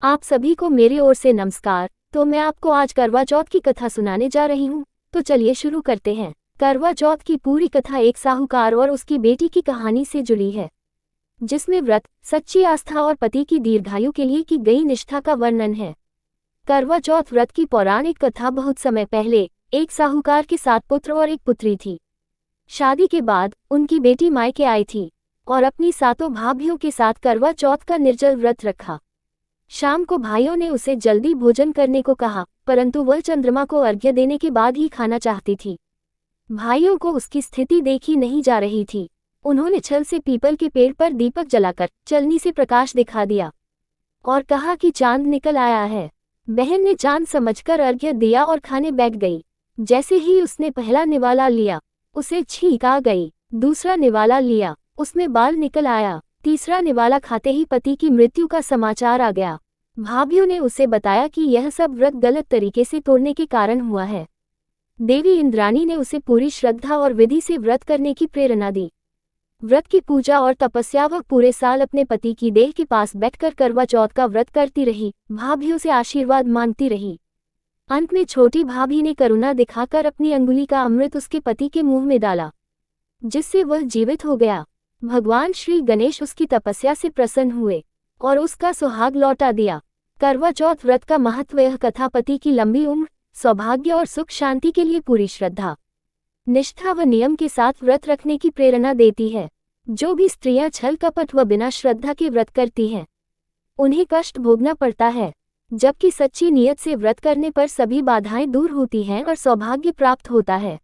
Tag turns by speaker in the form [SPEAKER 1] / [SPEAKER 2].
[SPEAKER 1] आप सभी को मेरी ओर से नमस्कार। तो मैं आपको आज करवा चौथ की कथा सुनाने जा रही हूँ। तो चलिए शुरू करते हैं। करवा चौथ की पूरी कथा एक साहूकार और उसकी बेटी की कहानी से जुड़ी है, जिसमें व्रत, सच्ची आस्था और पति की दीर्घायु के लिए की गई निष्ठा का वर्णन है। करवा चौथ व्रत की पौराणिक कथा बहुत समय पहले एक साहूकार के 7 पुत्र और एक पुत्री थी। शादी के बाद उनकी बेटी मायके आई थी और अपनी 7 भाभियों के साथ करवा चौथ का निर्जल व्रत रखा। शाम को भाइयों ने उसे जल्दी भोजन करने को कहा, परंतु वह चंद्रमा को अर्घ्य देने के बाद ही खाना चाहती थी। भाइयों को उसकी स्थिति देखी नहीं जा रही थी। उन्होंने छल से पीपल के पेड़ पर दीपक जलाकर चलनी से प्रकाश दिखा दिया और कहा कि चांद निकल आया है। बहन ने चांद समझकर अर्घ्य दिया और खाने बैठ गई। जैसे ही उसने पहला निवाला लिया, उसे छींक आ गई। दूसरा निवाला लिया, उसमें बाल निकल आया। तीसरा निवाला खाते ही पति की मृत्यु का समाचार आ गया। भाभियों ने उसे बताया कि यह सब व्रत गलत तरीके से तोड़ने के कारण हुआ है। देवी इंद्राणी ने उसे पूरी श्रद्धा और विधि से व्रत करने की प्रेरणा दी। व्रत की पूजा और तपस्या वह पूरे साल अपने पति की देह के पास बैठकर करवा चौथ का व्रत करती रही, भाभियों से आशीर्वाद मांगती रही। अंत में छोटी भाभी ने करुणा दिखाकर अपनी अंगुली का अमृत उसके पति के मुंह में डाला, जिससे वह जीवित हो गया। भगवान श्री गणेश उसकी तपस्या से प्रसन्न हुए और उसका सुहाग लौटा दिया। करवा चौथ व्रत का महत्व। यह कथा पति की लंबी उम्र, सौभाग्य और सुख शांति के लिए पूरी श्रद्धा, निष्ठा व नियम के साथ व्रत रखने की प्रेरणा देती है। जो भी स्त्रियां छल कपट व बिना श्रद्धा के व्रत करती हैं, उन्हें कष्ट भोगना पड़ता है, जबकि सच्ची नियत से व्रत करने पर सभी बाधाएं दूर होती हैं और सौभाग्य प्राप्त होता है।